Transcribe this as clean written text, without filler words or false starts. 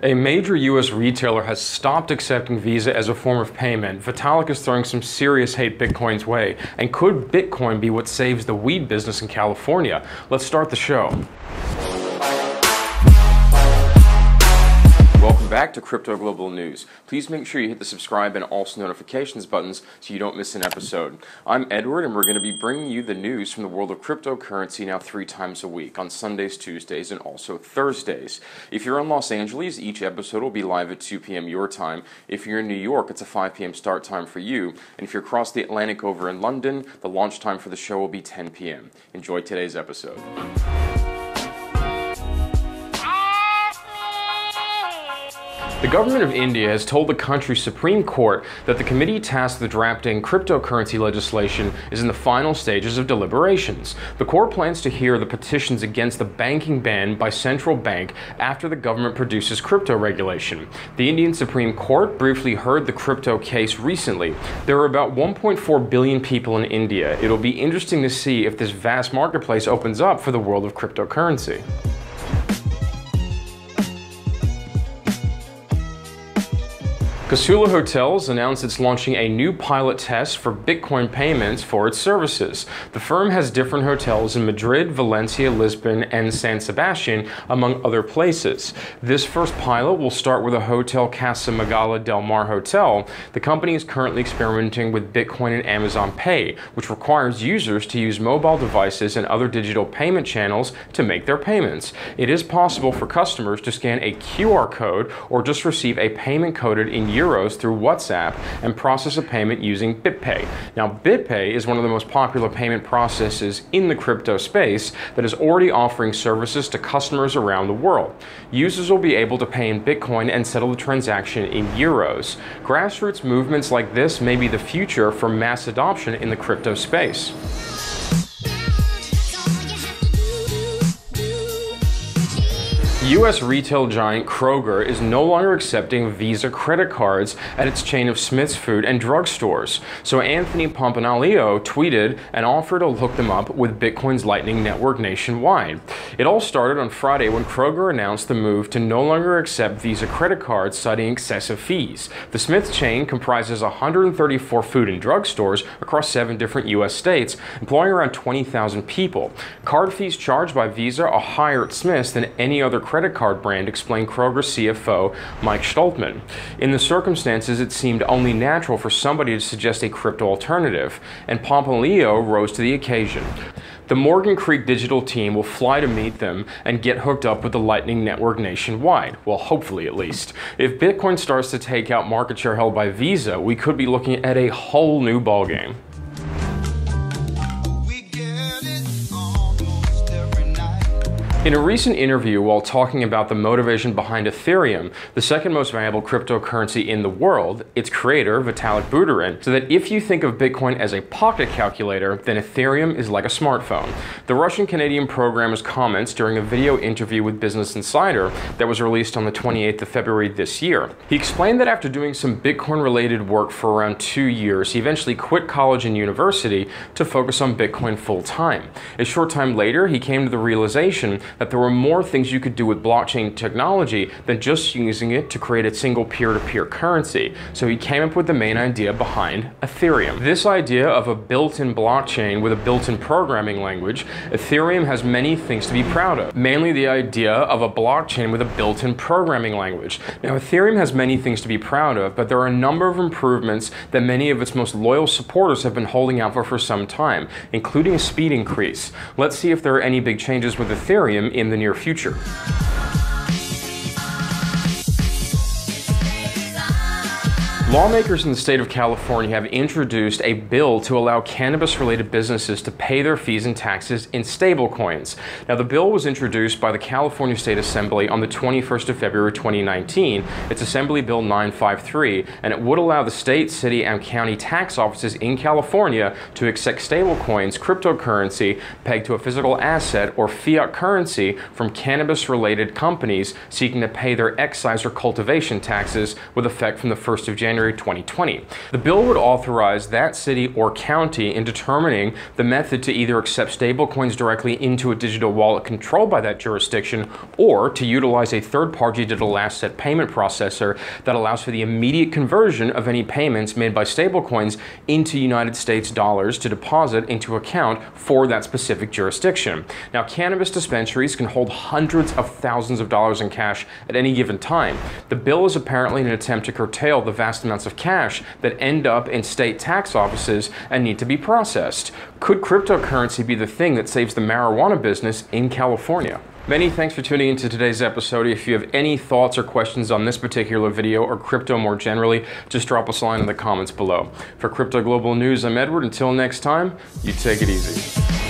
A major U.S. retailer has stopped accepting Visa as a form of payment. Vitalik is throwing some serious hate Bitcoin's way. And could Bitcoin be what saves the weed business in California? Let's start the show. Welcome back to Crypto Global News. Please make sure you hit the subscribe and also notifications buttons so you don't miss an episode. I'm Edward, and we're going to be bringing you the news from the world of cryptocurrency now 3 times a week, on Sundays, Tuesdays, and also Thursdays. If you're in Los Angeles, each episode will be live at 2 p.m. your time. If you're in New York, it's a 5 p.m. start time for you. And if you're across the Atlantic over in London, the launch time for the show will be 10 p.m. Enjoy today's episode. The government of India has told the country's Supreme Court that the committee tasked with drafting cryptocurrency legislation is in the final stages of deliberations. The court plans to hear the petitions against the banking ban by central bank after the government produces crypto regulation. The Indian Supreme Court briefly heard the crypto case recently. There are about 1.4 billion people in India. It'll be interesting to see if this vast marketplace opens up for the world of cryptocurrency. Casula Hotels announced it's launching a new pilot test for Bitcoin payments for its services. The firm has different hotels in Madrid, Valencia, Lisbon, and San Sebastian, among other places. This first pilot will start with a Hotel Casa Magala del Mar Hotel. The company is currently experimenting with Bitcoin and Amazon Pay, which requires users to use mobile devices and other digital payment channels to make their payments. It is possible for customers to scan a QR code or just receive a payment coded in euros through WhatsApp and process a payment using BitPay. Now, BitPay is one of the most popular payment processes in the crypto space that is already offering services to customers around the world. Users will be able to pay in Bitcoin and settle the transaction in euros. Grassroots movements like this may be the future for mass adoption in the crypto space. U.S. retail giant Kroger is no longer accepting Visa credit cards at its chain of Smith's food and drug stores. So Anthony Pompanaleo tweeted and offered to hook them up with Bitcoin's Lightning Network nationwide. It all started on Friday when Kroger announced the move to no longer accept Visa credit cards, citing excessive fees. The Smith's chain comprises 134 food and drug stores across 7 different U.S. states, employing around 20,000 people. Card fees charged by Visa are higher at Smith's than any other credit card brand, explained Kroger CFO Mike Stoltman. In the circumstances, it seemed only natural for somebody to suggest a crypto alternative, and Pompanaleo rose to the occasion. The Morgan Creek digital team will fly to meet them and get hooked up with the Lightning Network nationwide. Well, hopefully at least. If Bitcoin starts to take out market share held by Visa, we could be looking at a whole new ballgame. In a recent interview, while talking about the motivation behind Ethereum, the second most valuable cryptocurrency in the world, its creator, Vitalik, said that if you think of Bitcoin as a pocket calculator, then Ethereum is like a smartphone. The Russian-Canadian programmer's comments during a video interview with Business Insider that was released on the 28th of February this year. He explained that after doing some Bitcoin-related work for around 2 years, he eventually quit college and university to focus on Bitcoin full-time. A short time later, he came to the realization that there were more things you could do with blockchain technology than just using it to create a single peer-to-peer currency. So he came up with the main idea behind Ethereum. This idea of a built-in blockchain with a built-in programming language, Ethereum has many things to be proud of. Mainly the idea of a blockchain with a built-in programming language. Now, Ethereum has many things to be proud of, but there are a number of improvements that many of its most loyal supporters have been holding out for some time, including a speed increase. Let's see if there are any big changes with Ethereum in the near future. Lawmakers in the state of California have introduced a bill to allow cannabis-related businesses to pay their fees and taxes in stablecoins. Now, the bill was introduced by the California State Assembly on the 21st of February 2019. It's Assembly Bill 953, and it would allow the state, city, and county tax offices in California to accept stablecoins, cryptocurrency, pegged to a physical asset or fiat currency from cannabis-related companies seeking to pay their excise or cultivation taxes with effect from the 1st of January January 2020. The bill would authorize that city or county in determining the method to either accept stablecoins directly into a digital wallet controlled by that jurisdiction, or to utilize a third-party digital asset payment processor that allows for the immediate conversion of any payments made by stablecoins into United States dollars to deposit into account for that specific jurisdiction. Now, cannabis dispensaries can hold hundreds of thousands of dollars in cash at any given time. The bill is apparently an attempt to curtail the vast amounts of cash that end up in state tax offices and need to be processed. Could cryptocurrency be the thing that saves the marijuana business in California? Many thanks for tuning into today's episode. If you have any thoughts or questions on this particular video or crypto more generally, just drop us a line in the comments below. For Crypto Global News, I'm Edward. Until next time, you take it easy.